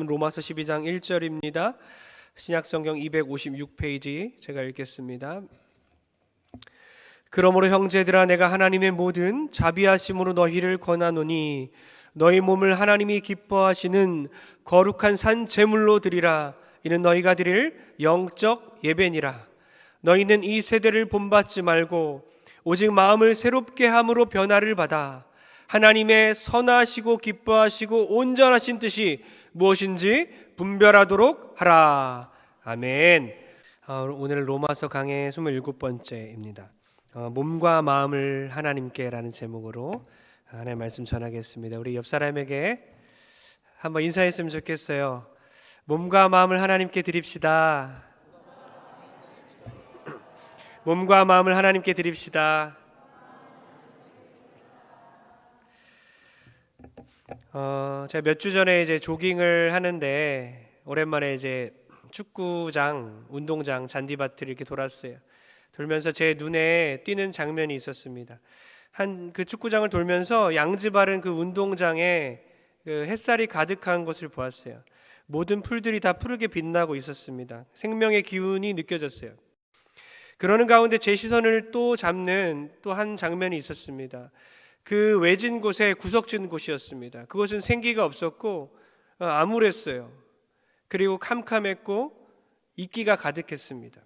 로마서 12장 1절입니다. 신약성경 256페이지 제가 읽겠습니다. 그러므로 형제들아, 내가 하나님의 모든 자비하심으로 너희를 권하노니 너희 몸을 하나님이 기뻐하시는 거룩한 산 제물로 드리라. 이는 너희가 드릴 영적 예배니라. 너희는 이 세대를 본받지 말고 오직 마음을 새롭게 함으로 변화를 받아 하나님의 선하시고 기뻐하시고 온전하신 뜻이 무엇인지 분별하도록 하라. 아멘. 오늘 로마서 강의 27번째입니다. 몸과 마음을 하나님께라는 제목으로 하나님의 말씀 전하겠습니다. 우리 옆 사람에게 한번 인사했으면 좋겠어요. 몸과 마음을 하나님께 드립시다. 몸과 마음을 하나님께 드립시다. 제가 몇 주 전에 이제 조깅을 하는데 오랜만에 이제 축구장, 운동장, 잔디밭을 이렇게 돌았어요. 돌면서 제 눈에 띄는 장면이 있었습니다. 그 축구장을 돌면서 양지 바른 그 운동장에 그 햇살이 가득한 것을 보았어요. 모든 풀들이 다 푸르게 빛나고 있었습니다. 생명의 기운이 느껴졌어요. 그러는 가운데 제 시선을 또 잡는 또 한 장면이 있었습니다. 그 외진 곳에 구석진 곳이었습니다. 그곳은 생기가 없었고 암울했어요. 그리고 캄캄했고 이끼가 가득했습니다.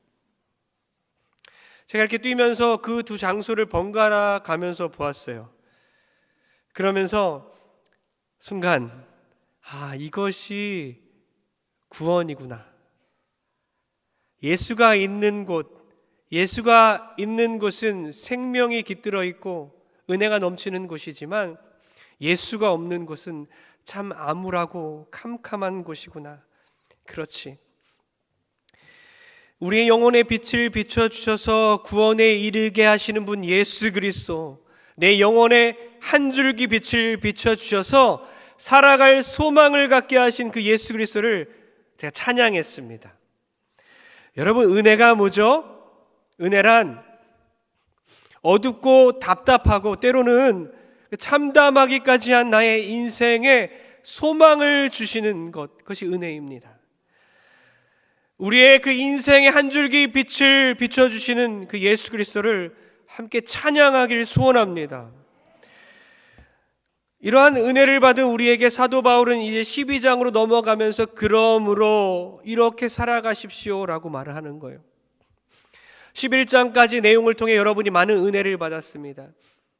제가 이렇게 뛰면서 그 두 장소를 번갈아 가면서 보았어요. 그러면서 순간 이것이 구원이구나. 예수가 있는 곳은 생명이 깃들어 있고 은혜가 넘치는 곳이지만 예수가 없는 곳은 참 암울하고 캄캄한 곳이구나. 그렇지. 우리의 영혼의 빛을 비춰주셔서 구원에 이르게 하시는 분 예수 그리스도, 내 영혼의 한 줄기 빛을 비춰주셔서 살아갈 소망을 갖게 하신 그 예수 그리스도를 제가 찬양했습니다. 여러분, 은혜가 뭐죠? 은혜란 어둡고 답답하고 때로는 참담하기까지 한 나의 인생에 소망을 주시는 것, 그것이 은혜입니다. 우리의 그 인생의 한 줄기 빛을 비춰주시는 그 예수 그리스도를 함께 찬양하길 소원합니다. 이러한 은혜를 받은 우리에게 사도 바울은 이제 12장으로 넘어가면서 그러므로 이렇게 살아가십시오라고 말을 하는 거예요. 11장까지 내용을 통해 여러분이 많은 은혜를 받았습니다.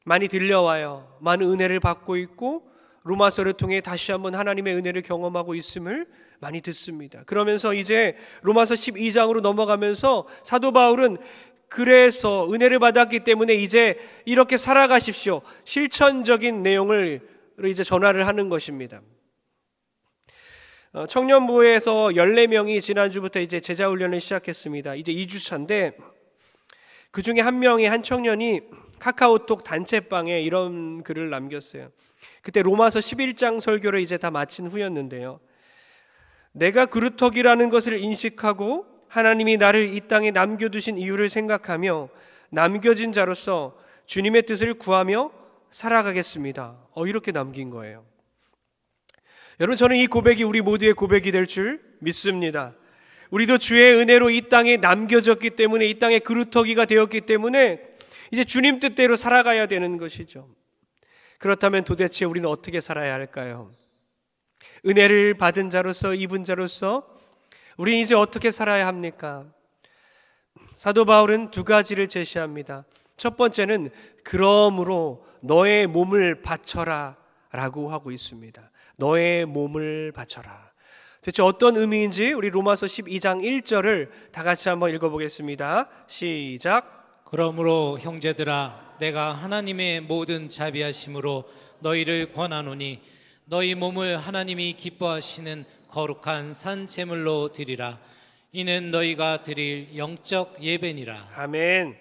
많이 들려와요. 많은 은혜를 받고 있고 로마서를 통해 다시 한번 하나님의 은혜를 경험하고 있음을 많이 듣습니다. 그러면서 이제 로마서 12장으로 넘어가면서 사도 바울은 그래서 은혜를 받았기 때문에 이제 이렇게 살아가십시오. 실천적인 내용을 이제 전화를 하는 것입니다. 청년부에서 14명이 지난주부터 이제 제자 훈련을 시작했습니다. 이제 2주차인데 그 중에 한 청년이 카카오톡 단체방에 이런 글을 남겼어요. 그때 로마서 11장 설교를 이제 다 마친 후였는데요. 내가 그루터기라는 것을 인식하고 하나님이 나를 이 땅에 남겨두신 이유를 생각하며 남겨진 자로서 주님의 뜻을 구하며 살아가겠습니다. 이렇게 남긴 거예요. 여러분, 저는 이 고백이 우리 모두의 고백이 될 줄 믿습니다. 우리도 주의 은혜로 이 땅에 남겨졌기 때문에, 이 땅에 그루터기가 되었기 때문에 이제 주님 뜻대로 살아가야 되는 것이죠. 그렇다면 도대체 우리는 어떻게 살아야 할까요? 은혜를 받은 자로서, 입은 자로서 우리는 이제 어떻게 살아야 합니까? 사도 바울은 두 가지를 제시합니다. 첫 번째는 그러므로 너의 몸을 바쳐라 라고 하고 있습니다. 너의 몸을 바쳐라. 대체 어떤 의미인지 우리 로마서 12장 1절을 다 같이 한번 읽어보겠습니다. 시작. 그러므로 형제들아, 내가 하나님의 모든 자비하심으로 너희를 권하노니 너희 몸을 하나님이 기뻐하시는 거룩한 산 제물로 드리라. 이는 너희가 드릴 영적 예배니라. 아멘.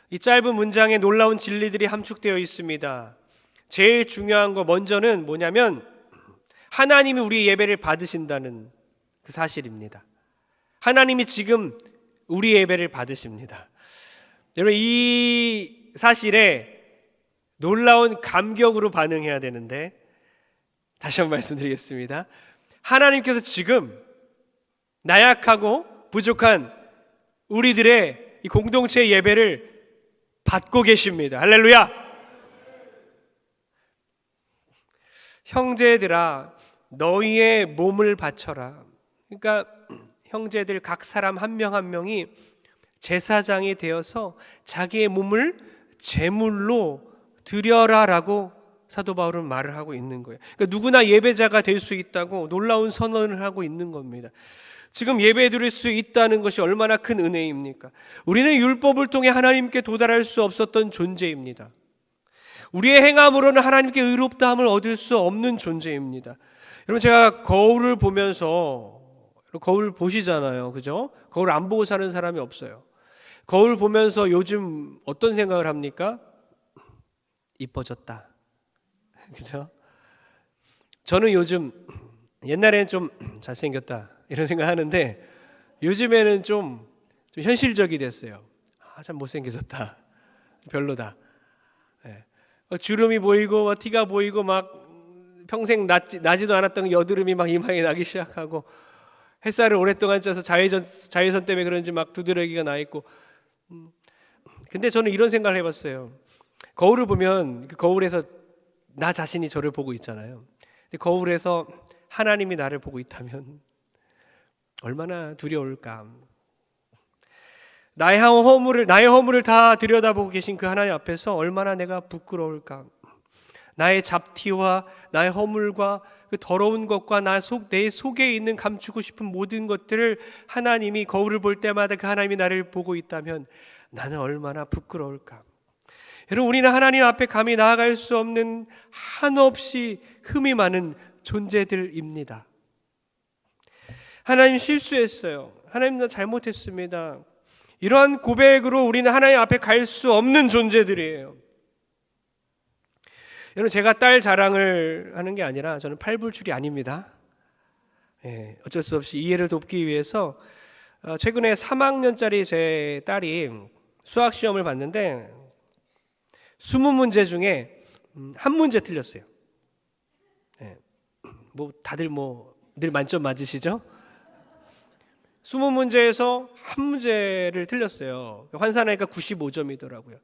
이 짧은 문장에 놀라운 진리들이 함축되어 있습니다. 제일 중요한 거 먼저는 뭐냐면 하나님이 우리의 예배를 받으신다는 그 사실입니다. 하나님이 지금 우리의 예배를 받으십니다. 여러분, 이 사실에 놀라운 감격으로 반응해야 되는데 다시 한번 말씀드리겠습니다. 하나님께서 지금 나약하고 부족한 우리들의 이 공동체 예배를 받고 계십니다. 할렐루야! 형제들아, 너희의 몸을 바쳐라. 그러니까 형제들 각 사람 한 명 한 명이 제사장이 되어서 자기의 몸을 제물로 드려라라고 사도 바울은 말을 하고 있는 거예요. 그러니까 누구나 예배자가 될 수 있다고 놀라운 선언을 하고 있는 겁니다. 지금 예배 드릴 수 있다는 것이 얼마나 큰 은혜입니까? 우리는 율법을 통해 하나님께 도달할 수 없었던 존재입니다. 우리의 행함으로는 하나님께 의롭다함을 얻을 수 없는 존재입니다. 여러분, 제가 거울을 보면서, 거울 보시잖아요, 그죠? 거울 안 보고 사는 사람이 없어요. 거울 보면서 요즘 어떤 생각을 합니까? 이뻐졌다, 그죠? 저는 요즘, 옛날에는 좀 잘생겼다 이런 생각하는데 요즘에는 좀 현실적이 됐어요. 참 못생겨졌다, 별로다. 주름이 보이고 티가 보이고 막 평생 나지도 않았던 여드름이 막 이마에 나기 시작하고, 햇살을 오랫동안 쬐서 자외선 때문에 그런지 막 두드러기가 나 있고. 근데 저는 이런 생각을 해봤어요. 거울을 보면 그 거울에서 나 자신이 저를 보고 있잖아요. 근데 거울에서 하나님이 나를 보고 있다면 얼마나 두려울까. 나의 허물을 다 들여다보고 계신 그 하나님 앞에서 얼마나 내가 부끄러울까. 나의 잡티와 나의 허물과 그 더러운 것과 내 속에 있는 감추고 싶은 모든 것들을 하나님이 거울을 볼 때마다 그 하나님이 나를 보고 있다면 나는 얼마나 부끄러울까. 여러분, 우리는 하나님 앞에 감히 나아갈 수 없는 한없이 흠이 많은 존재들입니다. 하나님 실수했어요. 하나님 나 잘못했습니다. 이러한 고백으로 우리는 하나님 앞에 갈 수 없는 존재들이에요. 여러분, 제가 딸 자랑을 하는 게 아니라 저는 팔불출이 아닙니다. 어쩔 수 없이 이해를 돕기 위해서 최근에 3학년짜리 제 딸이 수학 시험을 봤는데 20문제 중에 한 문제 틀렸어요. 다들 늘 만점 맞으시죠? 20문제에서 한 문제를 틀렸어요. 환산하니까 95점이더라고요.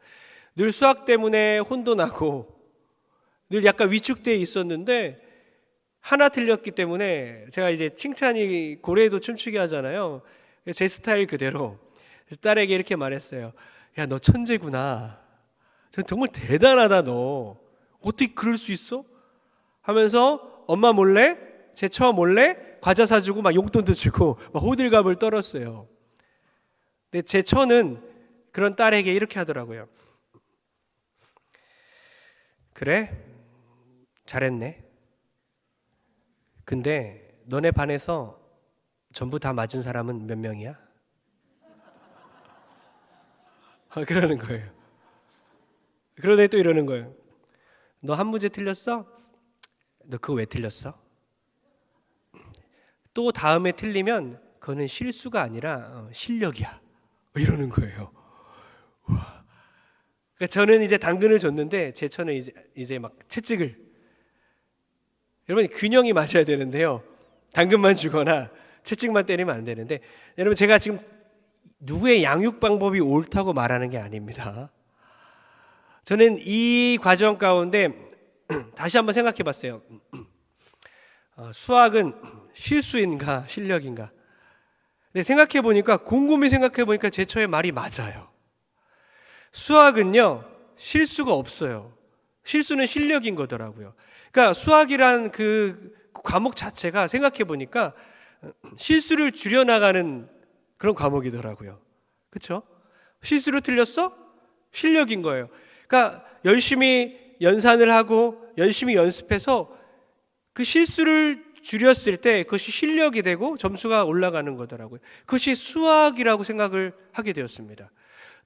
늘 수학 때문에 혼도 나고 늘 약간 위축되어 있었는데 하나 틀렸기 때문에 제가 이제 칭찬이 고래도 춤추게 하잖아요. 제 스타일 그대로 딸에게 이렇게 말했어요. 야, 너 천재구나. 정말 대단하다. 너 어떻게 그럴 수 있어? 하면서 엄마 몰래, 제 처 몰래 과자 사주고 막 용돈도 주고 막 호들갑을 떨었어요. 근데 제 처는 그런 딸에게 이렇게 하더라고요. 그래? 잘했네. 근데 너네 반에서 전부 다 맞은 사람은 몇 명이야? 그러는 거예요. 그러더니 또 이러는 거예요. 너 한 문제 틀렸어? 너 그거 왜 틀렸어? 또 다음에 틀리면 그거는 실수가 아니라 실력이야. 이러는 거예요. 우와. 그러니까 저는 이제 당근을 줬는데 제 처는 이제 막 채찍을. 여러분, 균형이 맞아야 되는데요. 당근만 주거나 채찍만 때리면 안 되는데, 여러분, 제가 지금 누구의 양육 방법이 옳다고 말하는 게 아닙니다. 저는 이 과정 가운데 다시 한번 생각해 봤어요. 수학은 실수인가 실력인가? 근데 생각해 보니까, 곰곰이 생각해 보니까 제 처의 말이 맞아요. 수학은요, 실수가 없어요. 실수는 실력인 거더라고요. 그러니까 수학이란 그 과목 자체가 생각해 보니까 실수를 줄여나가는 그런 과목이더라고요. 그렇죠? 실수를 틀렸어? 실력인 거예요. 그러니까 열심히 연산을 하고 열심히 연습해서 그 실수를 줄였을 때 그것이 실력이 되고 점수가 올라가는 거더라고요. 그것이 수학이라고 생각을 하게 되었습니다.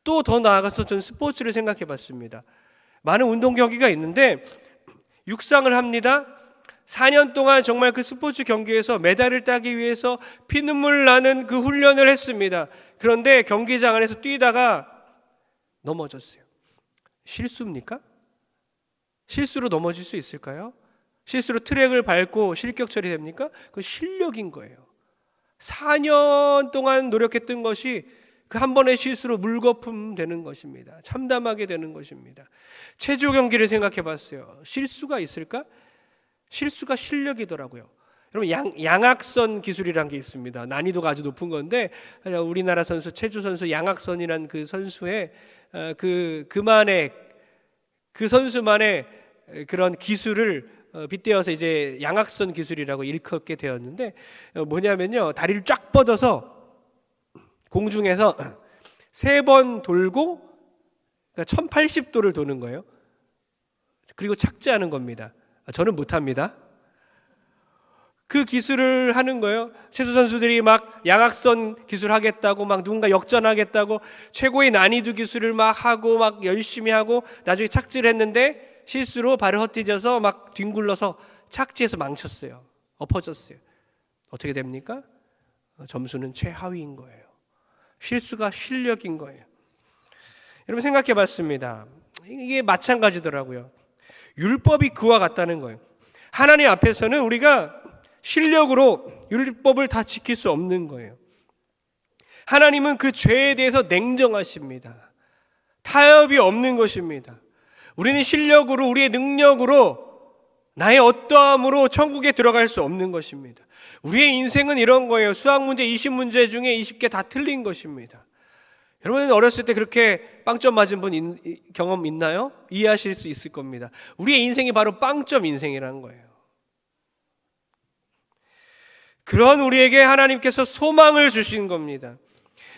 또 더 나아가서 저는 스포츠를 생각해 봤습니다. 많은 운동 경기가 있는데 육상을 합니다. 4년 동안 정말 그 스포츠 경기에서 메달을 따기 위해서 피눈물 나는 그 훈련을 했습니다. 그런데 경기장 안에서 뛰다가 넘어졌어요. 실수입니까? 실수로 넘어질 수 있을까요? 실수로 트랙을 밟고 실격 처리됩니까? 그건 실력인 거예요. 4년 동안 노력했던 것이 그 한 번의 실수로 물거품 되는 것입니다. 참담하게 되는 것입니다. 체조 경기를 생각해 봤어요. 실수가 있을까? 실수가 실력이더라고요. 여러분 양악선 기술이라는 게 있습니다. 난이도가 아주 높은 건데 우리나라 선수 체조 선수 양악선이라는 그 선수의 그만의 그 선수만의 그런 기술을 빗대어서 이제 양악선 기술이라고 일컫게 되었는데 뭐냐면요, 다리를 쫙 뻗어서 공중에서 3번 돌고, 그러니까 1080도를 도는 거예요. 그리고 착지하는 겁니다. 저는 못합니다. 그 기술을 하는 거예요. 체조 선수들이 막 양악선 기술 하겠다고 막 누군가 역전하겠다고 최고의 난이도 기술을 막 하고 막 열심히 하고 나중에 착지를 했는데 실수로 발을 헛디뎌서 막 뒹굴러서 착지해서 망쳤어요. 엎어졌어요. 어떻게 됩니까? 점수는 최하위인 거예요. 실수가 실력인 거예요. 여러분 생각해 봤습니다. 이게 마찬가지더라고요. 율법이 그와 같다는 거예요. 하나님 앞에서는 우리가 실력으로 율법을 다 지킬 수 없는 거예요. 하나님은 그 죄에 대해서 냉정하십니다. 타협이 없는 것입니다. 우리는 실력으로, 우리의 능력으로, 나의 어떠함으로 천국에 들어갈 수 없는 것입니다. 우리의 인생은 이런 거예요. 수학 문제 20문제 중에 20개 다 틀린 것입니다. 여러분 어렸을 때 그렇게 빵점 맞은 분 경험 있나요? 이해하실 수 있을 겁니다. 우리의 인생이 바로 빵점 인생이라는 거예요. 그런 우리에게 하나님께서 소망을 주신 겁니다.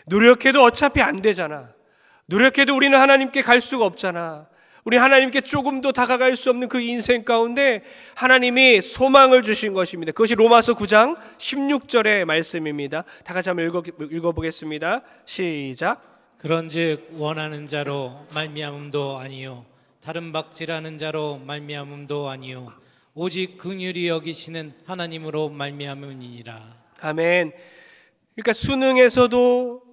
노력해도 어차피 안 되잖아. 노력해도 우리는 하나님께 갈 수가 없잖아. 우리 하나님께 조금도 다가갈 수 없는 그 인생 가운데 하나님이 소망을 주신 것입니다. 그것이 로마서 9장 16절의 말씀입니다. 다 같이 한번 읽어보겠습니다. 시작. 그런즉 원하는 자로 말미암음도 아니요 다른 박질하는 자로 말미암음도 아니요 오직 긍휼히 여기시는 하나님으로 말미암음이니라. 아멘. 그러니까 수능에서도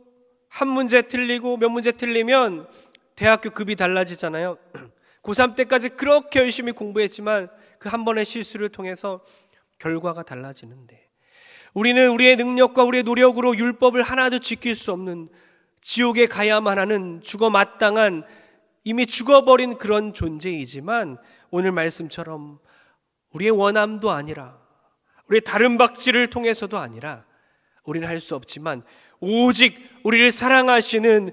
한 문제 틀리고 몇 문제 틀리면 대학교 급이 달라지잖아요. 고3 때까지 그렇게 열심히 공부했지만 그 한 번의 실수를 통해서 결과가 달라지는데 우리는 우리의 능력과 우리의 노력으로 율법을 하나도 지킬 수 없는 지옥에 가야만 하는 죽어 마땅한 이미 죽어버린 그런 존재이지만 오늘 말씀처럼 우리의 원함도 아니라 우리의 다른 박질을 통해서도 아니라 우리는 할 수 없지만 오직 우리를 사랑하시는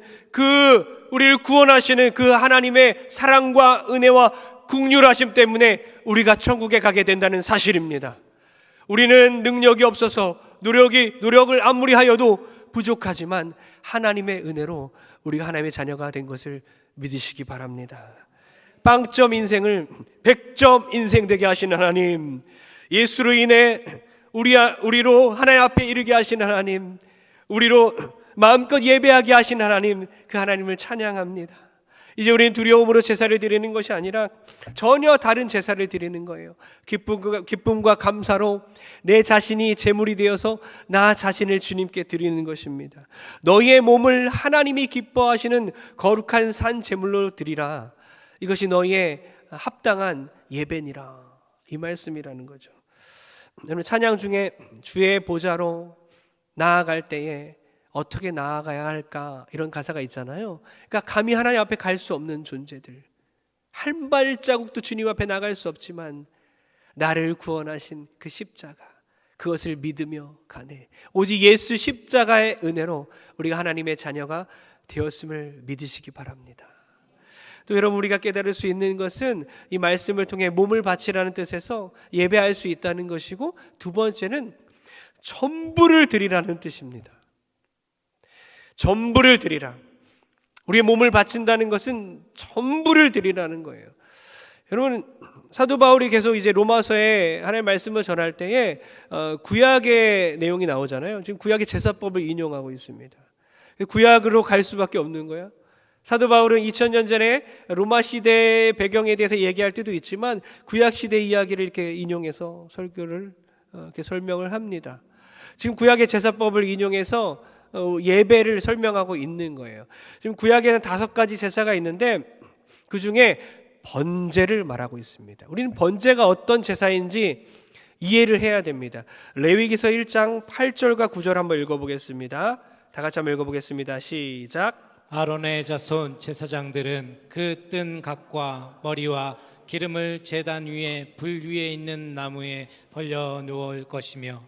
우리를 구원하시는 그 하나님의 사랑과 은혜와 긍휼하심 때문에 우리가 천국에 가게 된다는 사실입니다. 우리는 능력이 없어서 노력을 아무리 하여도 부족하지만 하나님의 은혜로 우리가 하나님의 자녀가 된 것을 믿으시기 바랍니다. 빵점 인생을 100점 인생 되게 하신 하나님, 예수로 인해 우리로 하나님 앞에 이르게 하신 하나님, 우리로 마음껏 예배하게 하신 하나님, 그 하나님을 찬양합니다. 이제 우리는 두려움으로 제사를 드리는 것이 아니라 전혀 다른 제사를 드리는 거예요. 기쁨과 감사로 내 자신이 제물이 되어서 나 자신을 주님께 드리는 것입니다. 너희의 몸을 하나님이 기뻐하시는 거룩한 산 제물로 드리라. 이것이 너희의 합당한 예배니라. 이 말씀이라는 거죠. 여러분 찬양 중에 주의 보좌로 나아갈 때에 어떻게 나아가야 할까 이런 가사가 있잖아요. 그러니까 감히 하나님 앞에 갈 수 없는 존재들, 한 발자국도 주님 앞에 나갈 수 없지만 나를 구원하신 그 십자가, 그것을 믿으며 가네. 오직 예수 십자가의 은혜로 우리가 하나님의 자녀가 되었음을 믿으시기 바랍니다. 또 여러분 우리가 깨달을 수 있는 것은 이 말씀을 통해 몸을 바치라는 뜻에서 예배할 수 있다는 것이고, 두 번째는 전부를 드리라는 뜻입니다. 전부를 드리라. 우리의 몸을 바친다는 것은 전부를 드리라는 거예요. 여러분 사도 바울이 계속 이제 로마서에 하나님의 말씀을 전할 때에 구약의 내용이 나오잖아요. 지금 구약의 제사법을 인용하고 있습니다. 구약으로 갈 수밖에 없는 거야. 사도 바울은 2000년 전에 로마 시대의 배경에 대해서 얘기할 때도 있지만 구약 시대 이야기를 이렇게 인용해서 설교를 이렇게 설명을 합니다. 지금 구약의 제사법을 인용해서 예배를 설명하고 있는 거예요. 지금 구약에는 5가지 제사가 있는데 그 중에 번제를 말하고 있습니다. 우리는 번제가 어떤 제사인지 이해를 해야 됩니다. 레위기서 1장 8절과 9절 한번 읽어보겠습니다. 다 같이 한번 읽어보겠습니다. 시작. 아론의 자손 제사장들은 그 뜬 각과 머리와 기름을 제단 위에 불 위에 있는 나무에 벌려 놓을 것이며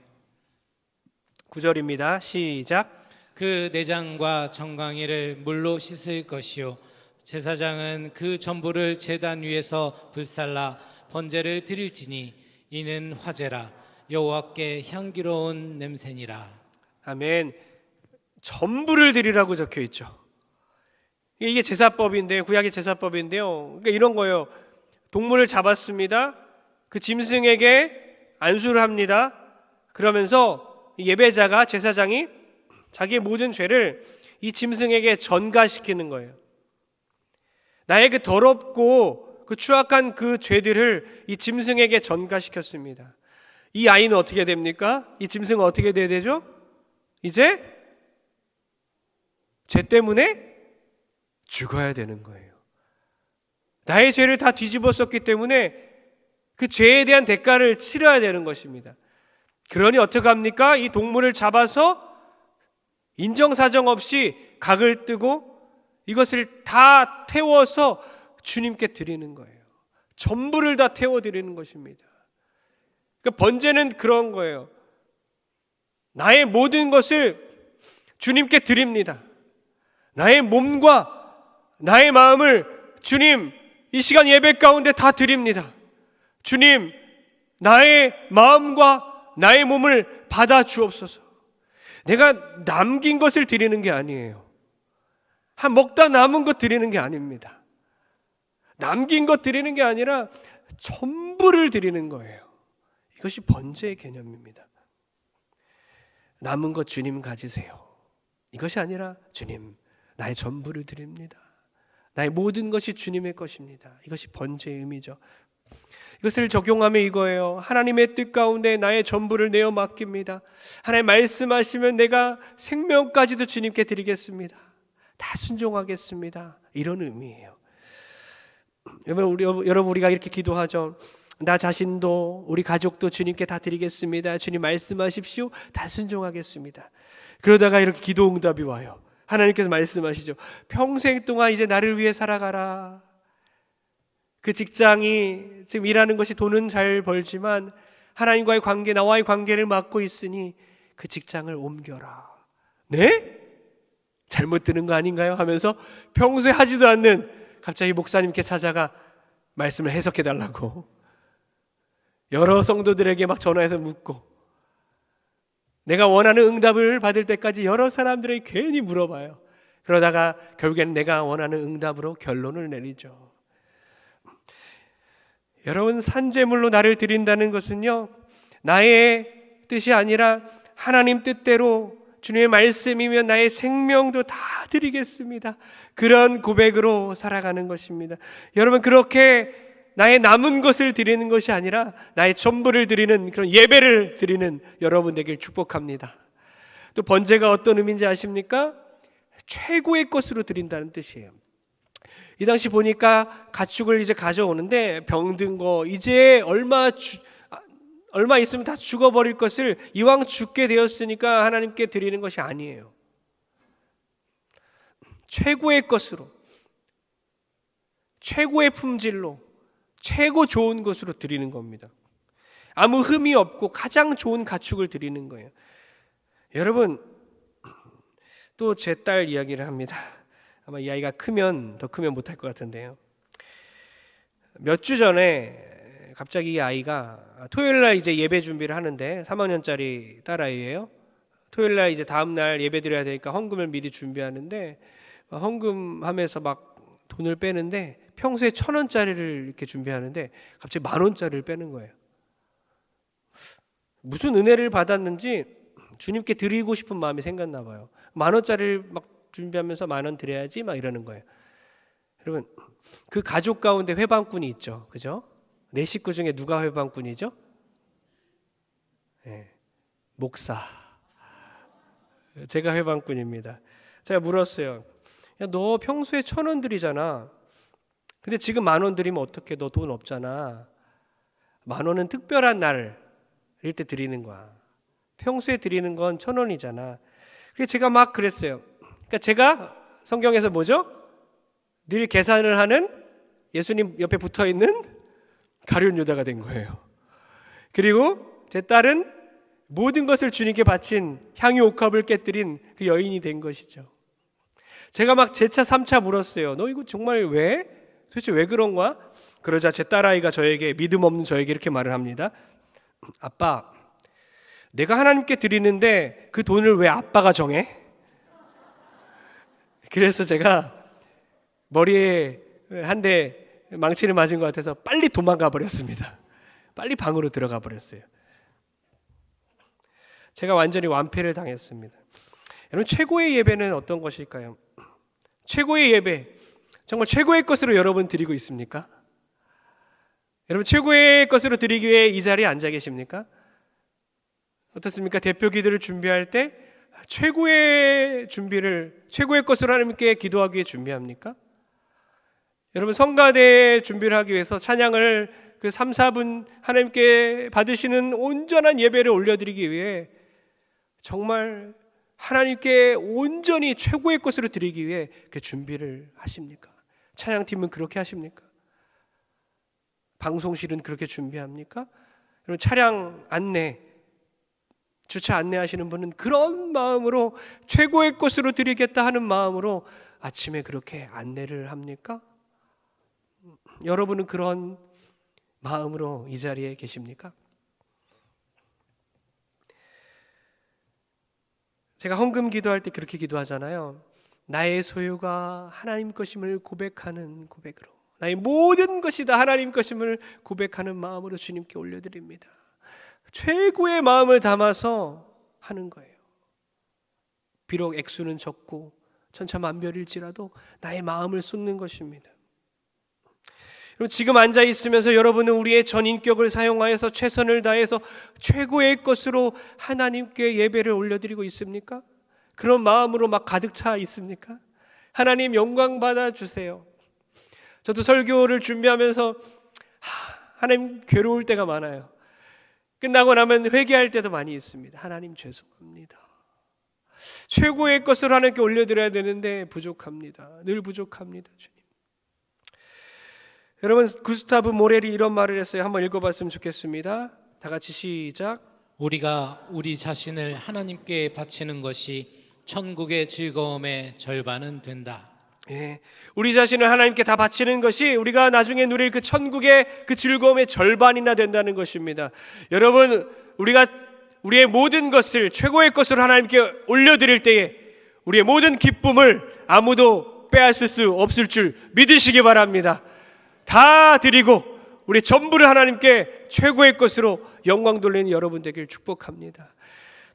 9절입니다. 시작. 그 내장과 정강이를 물로 씻을 것이요 제사장은 그 전부를 제단 위에서 불살라 번제를 드릴지니 이는 화제라 여호와께 향기로운 냄새니라. 아멘. 전부를 드리라고 적혀 있죠. 이게 제사법인데요. 구약의 제사법인데요. 그러니까 이런 거예요. 동물을 잡았습니다. 그 짐승에게 안수를 합니다. 그러면서 예배자가, 제사장이 자기의 모든 죄를 이 짐승에게 전가시키는 거예요. 나의 그 더럽고 그 추악한 그 죄들을 이 짐승에게 전가시켰습니다. 이 아이는 어떻게 됩니까? 이 짐승은 어떻게 돼야 되죠? 이제 죄 때문에 죽어야 되는 거예요. 나의 죄를 다 뒤집었었기 때문에 그 죄에 대한 대가를 치러야 되는 것입니다. 그러니 어떻게 합니까? 이 동물을 잡아서 인정사정 없이 각을 뜨고 이것을 다 태워서 주님께 드리는 거예요. 전부를 다 태워드리는 것입니다. 그러니까 번제는 그런 거예요. 나의 모든 것을 주님께 드립니다. 나의 몸과 나의 마음을 주님 이 시간 예배 가운데 다 드립니다. 주님 나의 마음과 나의 몸을 받아 주옵소서. 내가 남긴 것을 드리는 게 아니에요. 먹다 남은 것 드리는 게 아닙니다. 남긴 것 드리는 게 아니라 전부를 드리는 거예요. 이것이 번제의 개념입니다. 남은 것 주님 가지세요. 이것이 아니라 주님 나의 전부를 드립니다. 나의 모든 것이 주님의 것입니다. 이것이 번제의 의미죠. 이것을 적용하면 이거예요. 하나님의 뜻 가운데 나의 전부를 내어 맡깁니다. 하나님 말씀하시면 내가 생명까지도 주님께 드리겠습니다. 다 순종하겠습니다. 이런 의미예요. 여러분 우리가 이렇게 기도하죠. 나 자신도 우리 가족도 주님께 다 드리겠습니다. 주님 말씀하십시오. 다 순종하겠습니다. 그러다가 이렇게 기도 응답이 와요. 하나님께서 말씀하시죠. 평생 동안 이제 나를 위해 살아가라. 그 직장이 지금 일하는 것이 돈은 잘 벌지만 하나님과의 관계, 나와의 관계를 맡고 있으니 그 직장을 옮겨라. 네? 잘못 드는 거 아닌가요? 하면서 평소에 하지도 않는 갑자기 목사님께 찾아가 말씀을 해석해 달라고 여러 성도들에게 막 전화해서 묻고 내가 원하는 응답을 받을 때까지 여러 사람들에게 괜히 물어봐요. 그러다가 결국에는 내가 원하는 응답으로 결론을 내리죠. 여러분 산제물로 나를 드린다는 것은요 나의 뜻이 아니라 하나님 뜻대로 주님의 말씀이면 나의 생명도 다 드리겠습니다. 그런 고백으로 살아가는 것입니다. 여러분 그렇게 나의 남은 것을 드리는 것이 아니라 나의 전부를 드리는 그런 예배를 드리는 여러분 되길 축복합니다. 또 번제가 어떤 의미인지 아십니까? 최고의 것으로 드린다는 뜻이에요. 이 당시 보니까 가축을 이제 가져오는데 병든 거 이제 얼마 있으면 다 죽어버릴 것을 이왕 죽게 되었으니까 하나님께 드리는 것이 아니에요. 최고의 것으로 최고의 품질로 최고 좋은 것으로 드리는 겁니다. 아무 흠이 없고 가장 좋은 가축을 드리는 거예요. 여러분 또 제 딸 이야기를 합니다. 아마 이 아이가 더 크면 못할 것 같은데요. 몇 주 전에 갑자기 이 아이가 토요일 날 이제 예배 준비를 하는데 3학년짜리 딸아이예요. 토요일 날 이제 다음 날 예배 드려야 되니까 헌금을 미리 준비하는데 헌금하면서 막 돈을 빼는데 평소에 1,000원짜리를 이렇게 준비하는데 갑자기 10,000원짜리를 빼는 거예요. 무슨 은혜를 받았는지 주님께 드리고 싶은 마음이 생겼나 봐요. 10,000원짜리를 막 준비하면서 10,000원 드려야지 막 이러는 거예요. 여러분 그 가족 가운데 회방꾼이 있죠, 그죠? 내 식구 중에 누가 회방꾼이죠? 네, 목사. 제가 회방꾼입니다. 제가 물었어요. 야, 너 평소에 1,000원 드리잖아. 근데 지금 10,000원 드리면 어떡해? 너 돈 없잖아. 10,000원은 특별한 날일 때 드리는 거야. 평소에 드리는 건 1,000원이잖아. 그래서 제가 막 그랬어요. 그러니까 제가 성경에서 뭐죠? 늘 계산을 하는 예수님 옆에 붙어 있는 가룟 유다가 된 거예요. 그리고 제 딸은 모든 것을 주님께 바친 향유 옥합을 깨뜨린 그 여인이 된 것이죠. 제가 막 제차 3차 물었어요. 너 이거 정말 왜? 도대체 왜 그런 거야? 그러자 제 딸아이가 저에게, 믿음 없는 저에게 이렇게 말을 합니다. 아빠, 내가 하나님께 드리는데 그 돈을 왜 아빠가 정해? 그래서 제가 머리에 한 대 망치를 맞은 것 같아서 빨리 도망가 버렸습니다. 빨리 방으로 들어가 버렸어요. 제가 완전히 완패를 당했습니다. 여러분, 최고의 예배는 어떤 것일까요? 최고의 예배, 정말 최고의 것으로 여러분 드리고 있습니까? 여러분, 최고의 것으로 드리기 위해 이 자리에 앉아 계십니까? 어떻습니까? 대표 기도를 준비할 때 최고의 준비를, 최고의 것으로 하나님께 기도하기 위해 준비합니까? 여러분, 성가대 준비를 하기 위해서 찬양을 그 3, 4분 하나님께 받으시는 온전한 예배를 올려드리기 위해 정말 하나님께 온전히 최고의 것으로 드리기 위해 그 준비를 하십니까? 찬양팀은 그렇게 하십니까? 방송실은 그렇게 준비합니까? 여러분, 차량 안내, 주차 안내하시는 분은 그런 마음으로 최고의 것으로 드리겠다 하는 마음으로 아침에 그렇게 안내를 합니까? 여러분은 그런 마음으로 이 자리에 계십니까? 제가 헌금 기도할 때 그렇게 기도하잖아요. 나의 소유가 하나님 것임을 고백하는 고백으로, 나의 모든 것이 다 하나님 것임을 고백하는 마음으로 주님께 올려드립니다. 최고의 마음을 담아서 하는 거예요. 비록 액수는 적고 천차만별일지라도 나의 마음을 쏟는 것입니다. 여러분, 지금 앉아 있으면서 여러분은 우리의 전인격을 사용하여서 최선을 다해서 최고의 것으로 하나님께 예배를 올려드리고 있습니까? 그런 마음으로 막 가득 차 있습니까? 하나님, 영광 받아주세요. 저도 설교를 준비하면서 하나님, 괴로울 때가 많아요. 끝나고 나면 회개할 때도 많이 있습니다. 하나님, 죄송합니다. 최고의 것을 하나님께 올려드려야 되는데 부족합니다. 늘 부족합니다, 주님. 여러분, 구스타브 모렐이 이런 말을 했어요. 한번 읽어봤으면 좋겠습니다. 다 같이 시작. 우리가 우리 자신을 하나님께 바치는 것이 천국의 즐거움의 절반은 된다. 예, 우리 자신을 하나님께 다 바치는 것이 우리가 나중에 누릴 그 천국의 그 즐거움의 절반이나 된다는 것입니다. 여러분, 우리가 우리의 모든 것을 최고의 것으로 하나님께 올려드릴 때에 우리의 모든 기쁨을 아무도 빼앗을 수 없을 줄 믿으시기 바랍니다. 다 드리고 우리 전부를 하나님께 최고의 것으로 영광 돌리는 여러분 되길 축복합니다.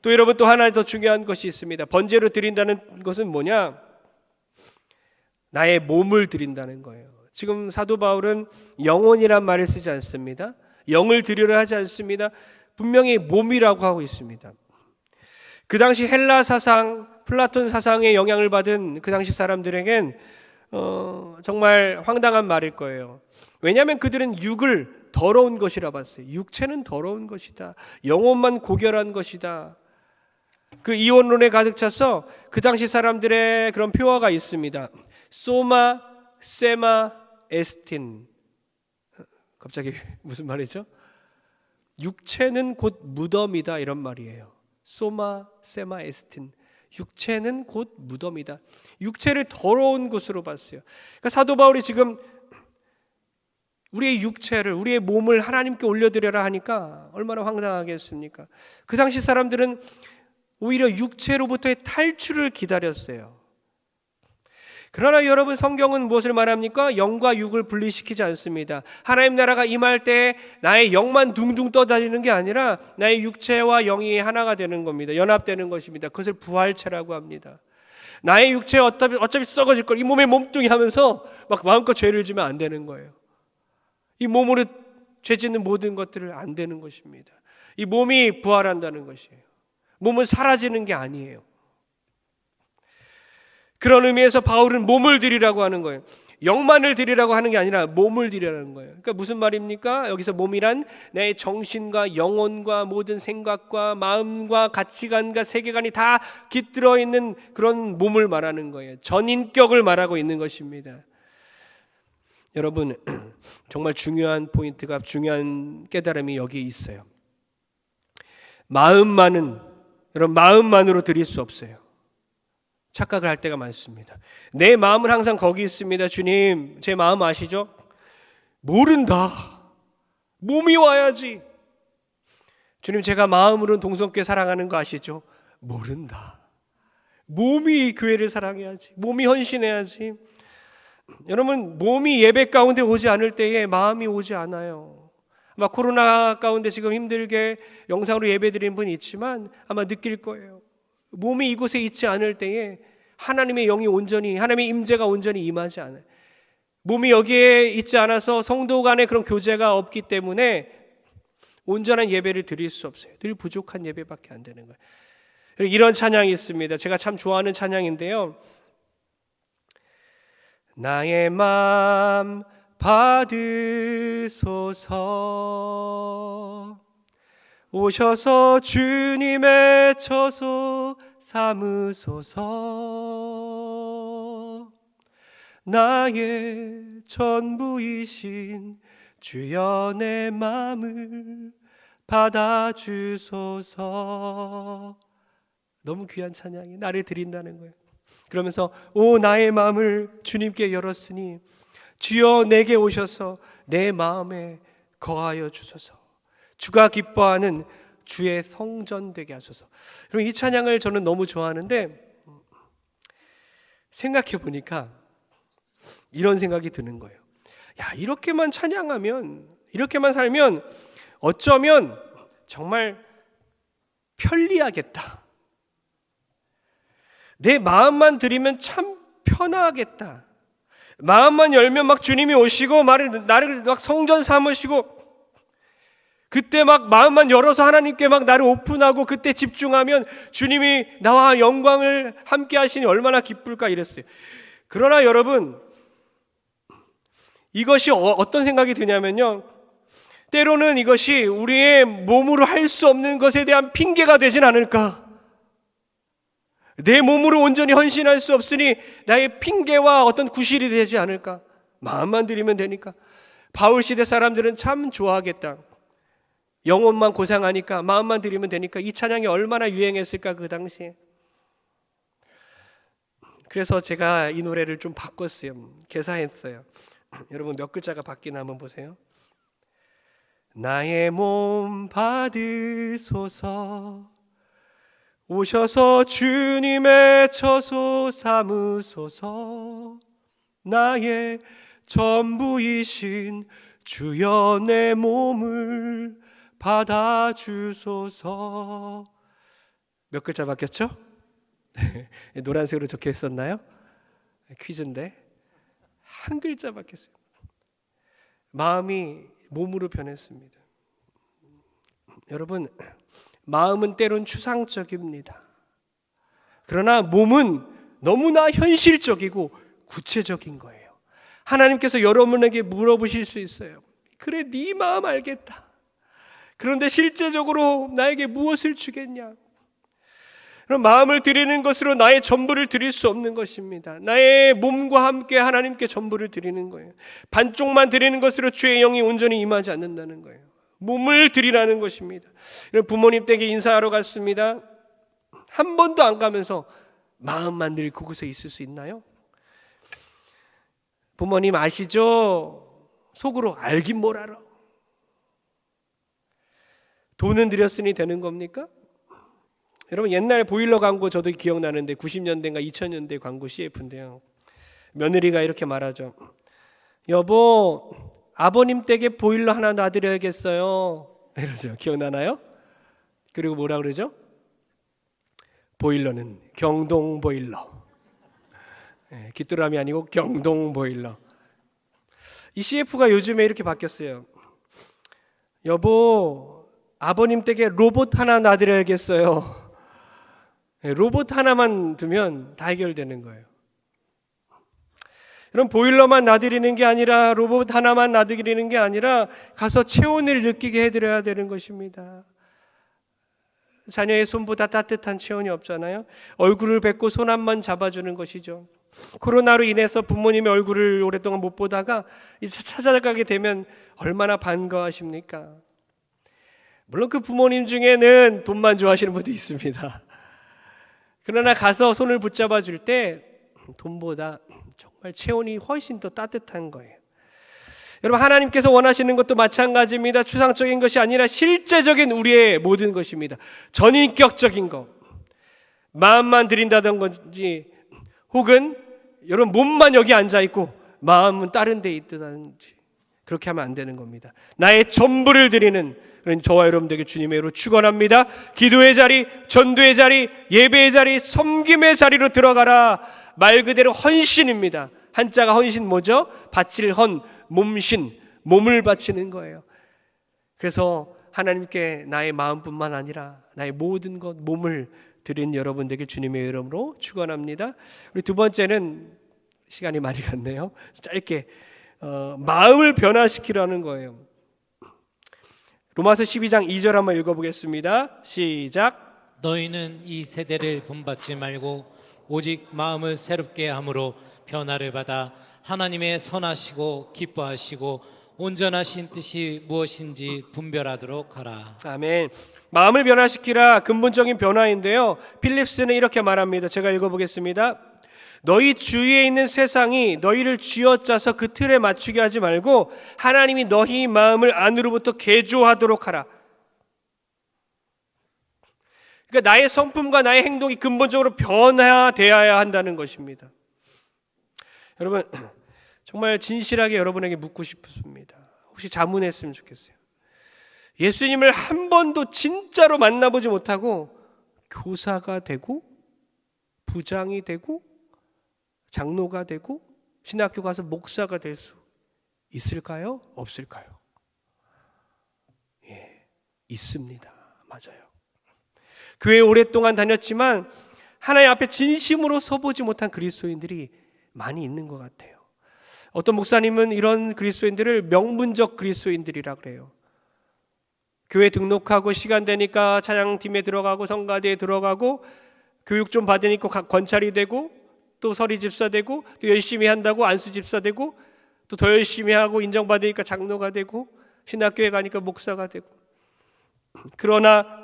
또 여러분, 또 하나 더 중요한 것이 있습니다. 번제로 드린다는 것은 뭐냐? 나의 몸을 드린다는 거예요. 지금 사도 바울은 영혼이란 말을 쓰지 않습니다. 영을 드리려 하지 않습니다. 분명히 몸이라고 하고 있습니다. 그 당시 헬라 사상, 플라톤 사상의 영향을 받은 그 당시 사람들에겐 정말 황당한 말일 거예요. 왜냐하면 그들은 육을 더러운 것이라 봤어요. 육체는 더러운 것이다. 영혼만 고결한 것이다. 그 이원론에 가득 차서 그 당시 사람들의 그런 표어가 있습니다. 소마, 세마, 에스틴. 갑자기 무슨 말이죠? 육체는 곧 무덤이다, 이런 말이에요. 소마, 세마, 에스틴. 육체는 곧 무덤이다. 육체를 더러운 것으로 봤어요. 그러니까 사도 바울이 지금 우리의 육체를, 우리의 몸을 하나님께 올려드려라 하니까 얼마나 황당하겠습니까? 그 당시 사람들은 오히려 육체로부터의 탈출을 기다렸어요. 그러나 여러분, 성경은 무엇을 말합니까? 영과 육을 분리시키지 않습니다. 하나님 나라가 임할 때 나의 영만 둥둥 떠다니는 게 아니라 나의 육체와 영이 하나가 되는 겁니다. 연합되는 것입니다. 그것을 부활체라고 합니다. 나의 육체 어차피 썩어질 걸, 이 몸에 몸뚱이 하면서 막 마음껏 죄를 지면 안 되는 거예요. 이 몸으로 죄 짓는 모든 것들을 안 되는 것입니다. 이 몸이 부활한다는 것이에요. 몸은 사라지는 게 아니에요. 그런 의미에서 바울은 몸을 드리라고 하는 거예요. 영만을 드리라고 하는 게 아니라 몸을 드리라는 거예요. 그러니까 무슨 말입니까? 여기서 몸이란 내 정신과 영혼과 모든 생각과 마음과 가치관과 세계관이 다 깃들어 있는 그런 몸을 말하는 거예요. 전인격을 말하고 있는 것입니다. 여러분, 정말 중요한 포인트가, 중요한 깨달음이 여기에 있어요. 여러분, 마음만으로 드릴 수 없어요. 착각을 할 때가 많습니다. 내 마음은 항상 거기 있습니다. 주님, 제 마음 아시죠? 모른다. 몸이 와야지. 주님, 제가 마음으로는 동성교회 사랑하는 거 아시죠? 모른다. 몸이 교회를 사랑해야지. 몸이 헌신해야지. 여러분, 몸이 예배 가운데 오지 않을 때에 마음이 오지 않아요. 아마 코로나 가운데 지금 힘들게 영상으로 예배 드리는 분이 있지만 아마 느낄 거예요. 몸이 이곳에 있지 않을 때에 하나님의 영이 온전히, 하나님의 임재가 온전히 임하지 않아요. 몸이 여기에 있지 않아서 성도 간의 그런 교제가 없기 때문에 온전한 예배를 드릴 수 없어요. 늘 부족한 예배밖에 안 되는 거예요. 이런 찬양이 있습니다. 제가 참 좋아하는 찬양인데요. 나의 맘 받으소서, 오셔서 주님의 처소 삼으소서, 나의 전부이신 주여 내 맘을 받아주소서. 너무 귀한 찬양이 나를 드린다는 거예요. 그러면서 오 나의 마음을 주님께 열었으니 주여 내게 오셔서 내 마음에 거하여 주소서. 주가 기뻐하는 주의 성전 되게 하소서. 그럼 이 찬양을 저는 너무 좋아하는데 생각해 보니까 이런 생각이 드는 거예요. 야, 이렇게만 찬양하면, 이렇게만 살면 어쩌면 정말 편리하겠다. 내 마음만 드리면 참 편하겠다. 마음만 열면 막 주님이 오시고 나를 막 성전 삼으시고, 그때 막 마음만 열어서 하나님께 막 나를 오픈하고 그때 집중하면 주님이 나와 영광을 함께 하시니 얼마나 기쁠까 이랬어요. 그러나 여러분, 이것이 어떤 생각이 드냐면요, 때로는 이것이 우리의 몸으로 할 수 없는 것에 대한 핑계가 되진 않을까. 내 몸으로 온전히 헌신할 수 없으니 나의 핑계와 어떤 구실이 되지 않을까. 마음만 드리면 되니까. 바울 시대 사람들은 참 좋아하겠다. 영혼만 고상하니까 마음만 드리면 되니까. 이 찬양이 얼마나 유행했을까 그 당시에. 그래서 제가 이 노래를 좀 바꿨어요. 개사했어요. 여러분 몇 글자가 바뀌나 한번 보세요. 나의 몸 받으소서, 오셔서 주님의 처소 삼으소서, 나의 전부이신 주여 내 몸을 받아주소서. 몇 글자 바뀌었죠? 노란색으로 적혀 있었나요? 퀴즈인데 한 글자 바뀌었어요. 마음이 몸으로 변했습니다. 여러분, 마음은 때론 추상적입니다. 그러나 몸은 너무나 현실적이고 구체적인 거예요. 하나님께서 여러분에게 물어보실 수 있어요. 그래, 네 마음 알겠다. 그런데 실제적으로 나에게 무엇을 주겠냐? 그럼 마음을 드리는 것으로 나의 전부를 드릴 수 없는 것입니다. 나의 몸과 함께 하나님께 전부를 드리는 거예요. 반쪽만 드리는 것으로 주의 영이 온전히 임하지 않는다는 거예요. 몸을 드리라는 것입니다. 부모님 댁에 인사하러 갔습니다. 한 번도 안 가면서 마음만 늘 그곳에 있을 수 있나요? 부모님 아시죠? 속으로 알긴 뭘 알아. 돈은 드렸으니 되는 겁니까? 여러분 옛날 보일러 광고 저도 기억나는데 90년대인가 2000년대 광고 CF인데요. 며느리가 이렇게 말하죠. 여보, 아버님 댁에 보일러 하나 놔드려야겠어요. 이러죠. 기억나나요? 그리고 뭐라 그러죠? 보일러는 경동 보일러. 귀뚜라미 아니고 경동 보일러. 이 CF가 요즘에 이렇게 바뀌었어요. 여보, 아버님 댁에 로봇 하나 놔드려야겠어요. 로봇 하나만 두면 다 해결되는 거예요. 여러분, 보일러만 놔드리는 게 아니라, 로봇 하나만 놔드리는 게 아니라 가서 체온을 느끼게 해드려야 되는 것입니다. 자녀의 손보다 따뜻한 체온이 없잖아요. 얼굴을 뵙고 손 한 번 잡아주는 것이죠. 코로나로 인해서 부모님의 얼굴을 오랫동안 못 보다가 이제 찾아가게 되면 얼마나 반가워하십니까? 물론 그 부모님 중에는 돈만 좋아하시는 분도 있습니다. 그러나 가서 손을 붙잡아 줄 때 돈보다 정말 체온이 훨씬 더 따뜻한 거예요. 여러분, 하나님께서 원하시는 것도 마찬가지입니다. 추상적인 것이 아니라 실제적인 우리의 모든 것입니다. 전인격적인 것, 마음만 드린다던 건지, 혹은 여러분 몸만 여기 앉아 있고 마음은 다른 데 있다든지, 그렇게 하면 안 되는 겁니다. 나의 전부를 드리는 그런 저와 여러분들에게 주님의 이름으로 축원합니다. 기도의 자리, 전도의 자리, 예배의 자리, 섬김의 자리로 들어가라. 말 그대로 헌신입니다. 한자가 헌신 뭐죠? 바칠 헌, 몸신, 몸을 바치는 거예요. 그래서 하나님께 나의 마음뿐만 아니라 나의 모든 것, 몸을 드린 여러분들에게 주님의 이름으로 축원합니다. 우리 두 번째는 시간이 많이 갔네요. 짧게 마음을 변화시키라는 거예요. 로마서 12장 2절 한번 읽어보겠습니다. 시작. 너희는 이 세대를 본받지 말고 오직 마음을 새롭게 함으로 변화를 받아 하나님의 선하시고 기뻐하시고 온전하신 뜻이 무엇인지 분별하도록 하라. 아멘. 마음을 변화시키라, 근본적인 변화인데요. 필립스는 이렇게 말합니다. 제가 읽어보겠습니다. 너희 주위에 있는 세상이 너희를 쥐어짜서 그 틀에 맞추게 하지 말고 하나님이 너희 마음을 안으로부터 개조하도록 하라. 그러니까 나의 성품과 나의 행동이 근본적으로 변화되어야 한다는 것입니다. 여러분, 정말 진실하게 여러분에게 묻고 싶습니다. 혹시 자문했으면 좋겠어요. 예수님을 한 번도 진짜로 만나보지 못하고 교사가 되고 부장이 되고 장로가 되고 신학교 가서 목사가 될 수 있을까요? 없을까요? 예, 있습니다. 맞아요. 교회에 오랫동안 다녔지만 하나님 앞에 진심으로 서보지 못한 그리스도인들이 많이 있는 것 같아요. 어떤 목사님은 이런 그리스도인들을 명문적 그리스도인들이라 그래요. 교회 등록하고 시간 되니까 찬양팀에 들어가고 성가대에 들어가고 교육 좀 받으니까 권찰이 되고 또 서리 집사 되고 또 열심히 한다고 안수 집사 되고 또 더 열심히 하고 인정받으니까 장로가 되고 신학교에 가니까 목사가 되고, 그러나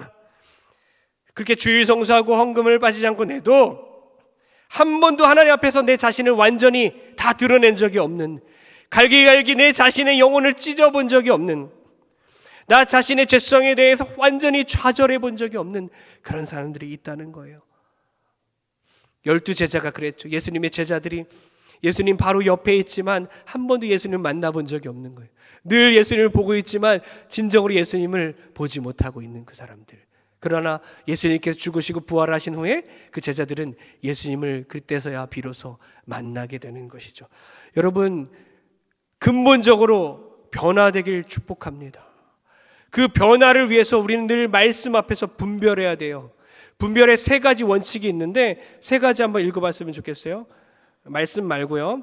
그렇게 주일 성수하고 헌금을 빠지지 않고 내도 한 번도 하나님 앞에서 내 자신을 완전히 다 드러낸 적이 없는, 갈기갈기 내 자신의 영혼을 찢어본 적이 없는, 나 자신의 죄성에 대해서 완전히 좌절해 본 적이 없는 그런 사람들이 있다는 거예요. 12제자가 그랬죠. 예수님의 제자들이 예수님 바로 옆에 있지만 한 번도 예수님을 만나본 적이 없는 거예요. 늘 예수님을 보고 있지만 진정으로 예수님을 보지 못하고 있는 그 사람들. 그러나 예수님께서 죽으시고 부활하신 후에 그 제자들은 예수님을 그때서야 비로소 만나게 되는 것이죠. 여러분, 근본적으로 변화되길 축복합니다. 그 변화를 위해서 우리는 늘 말씀 앞에서 분별해야 돼요. 분별의 세 가지 원칙이 있는데 세 가지 한번 읽어봤으면 좋겠어요. 말씀 말고요.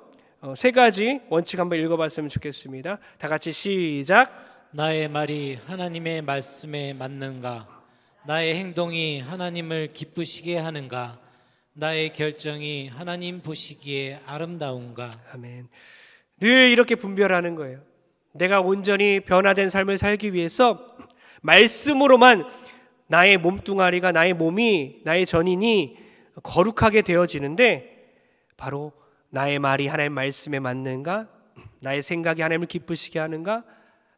세 가지 원칙 한번 읽어봤으면 좋겠습니다. 다 같이 시작. 나의 말이 하나님의 말씀에 맞는가? 나의 행동이 하나님을 기쁘시게 하는가? 나의 결정이 하나님 보시기에 아름다운가? 아멘. 늘 이렇게 분별하는 거예요. 내가 온전히 변화된 삶을 살기 위해서 말씀으로만 나의 몸뚱아리가, 나의 몸이, 나의 전인이 거룩하게 되어지는데, 바로 나의 말이 하나님의 말씀에 맞는가? 나의 생각이 하나님을 기쁘시게 하는가?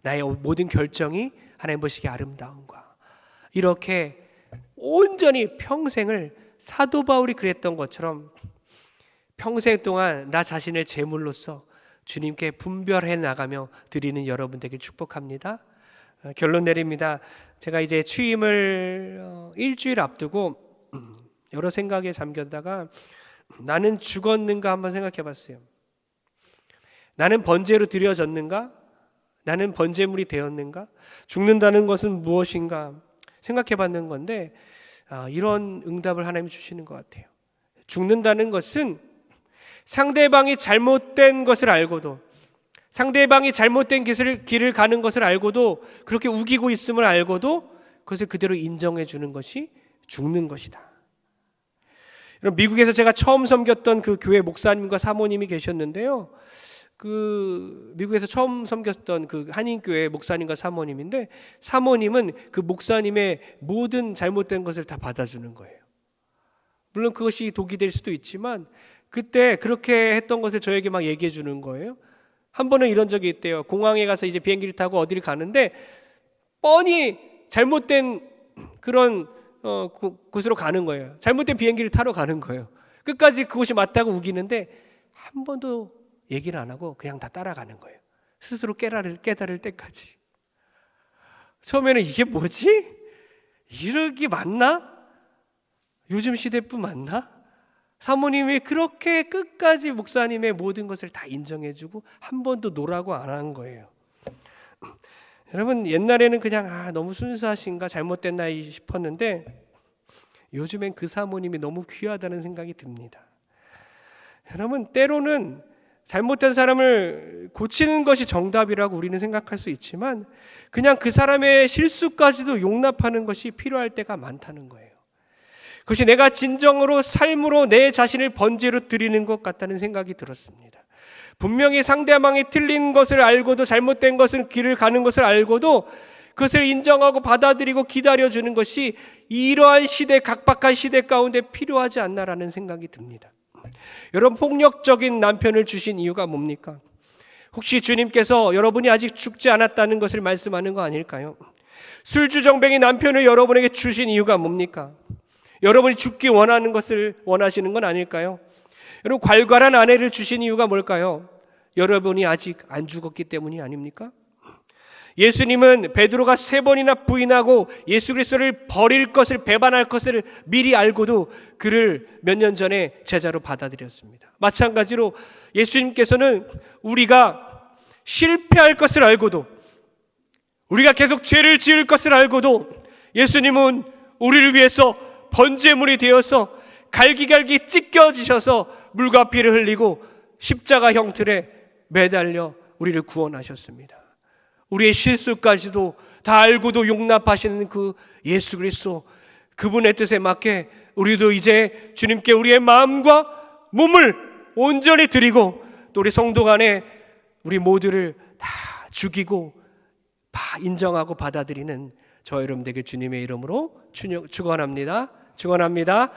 나의 모든 결정이 하나님 보시기에 아름다운가? 이렇게 온전히 평생을, 사도 바울이 그랬던 것처럼 평생 동안 나 자신을 제물로서 주님께 분별해 나가며 드리는 여러분 되길 축복합니다. 결론 내립니다. 제가 이제 취임을 일주일 앞두고 여러 생각에 잠겼다가 나는 죽었는가 한번 생각해 봤어요. 나는 번제로 드려졌는가? 나는 번제물이 되었는가? 죽는다는 것은 무엇인가 생각해 봤는 건데, 이런 응답을 하나님이 주시는 것 같아요. 죽는다는 것은 상대방이 잘못된 것을 알고도, 상대방이 잘못된 길을 가는 것을 알고도, 그렇게 우기고 있음을 알고도 그것을 그대로 인정해 주는 것이 죽는 것이다. 여러분, 미국에서 제가 처음 섬겼던 그 교회 목사님과 사모님이 계셨는데요. 미국에서 처음 섬겼던 그 한인교회 목사님과 사모님인데, 사모님은 그 목사님의 모든 잘못된 것을 다 받아주는 거예요. 물론 그것이 독이 될 수도 있지만 그때 그렇게 했던 것을 저에게 막 얘기해 주는 거예요. 한 번은 이런 적이 있대요. 공항에 가서 이제 비행기를 타고 어디를 가는데 뻔히 잘못된 그런 곳으로 가는 거예요. 잘못된 비행기를 타러 가는 거예요. 끝까지 그곳이 맞다고 우기는데 한 번도 얘기를 안 하고 그냥 다 따라가는 거예요. 스스로 깨달을 때까지. 처음에는 이게 뭐지? 이러기 맞나? 요즘 시대뿐 맞나? 사모님이 그렇게 끝까지 목사님의 모든 것을 다 인정해주고 한 번도 노라고 안 한 거예요. 여러분, 옛날에는 그냥 너무 순수하신가, 잘못됐나 싶었는데 요즘엔 그 사모님이 너무 귀하다는 생각이 듭니다. 여러분, 때로는 잘못된 사람을 고치는 것이 정답이라고 우리는 생각할 수 있지만 그냥 그 사람의 실수까지도 용납하는 것이 필요할 때가 많다는 거예요. 그것이 내가 진정으로 삶으로 내 자신을 번제로 드리는 것 같다는 생각이 들었습니다. 분명히 상대방이 틀린 것을 알고도, 잘못된 것을 길을 가는 것을 알고도 그것을 인정하고 받아들이고 기다려주는 것이 이러한 시대, 각박한 시대 가운데 필요하지 않나라는 생각이 듭니다. 여러분, 폭력적인 남편을 주신 이유가 뭡니까? 혹시 주님께서 여러분이 아직 죽지 않았다는 것을 말씀하는 거 아닐까요? 술주정뱅이 남편을 여러분에게 주신 이유가 뭡니까? 여러분이 죽기 원하는 것을 원하시는 건 아닐까요? 여러분, 괄괄한 아내를 주신 이유가 뭘까요? 여러분이 아직 안 죽었기 때문이 아닙니까? 예수님은 베드로가 3번이나 부인하고 예수 그리스도를 버릴 것을, 배반할 것을 미리 알고도 그를 몇 년 전에 제자로 받아들였습니다. 마찬가지로 예수님께서는 우리가 실패할 것을 알고도, 우리가 계속 죄를 지을 것을 알고도 예수님은 우리를 위해서 번제물이 되어서 갈기갈기 찢겨지셔서 물과 피를 흘리고 십자가 형틀에 매달려 우리를 구원하셨습니다. 우리의 실수까지도 다 알고도 용납하시는 그 예수 그리스도, 그분의 뜻에 맞게 우리도 이제 주님께 우리의 마음과 몸을 온전히 드리고 또 우리 성도 간에 우리 모두를 다 죽이고 다 인정하고 받아들이는 저 여러분 되게 주님의 이름으로 축원합니다.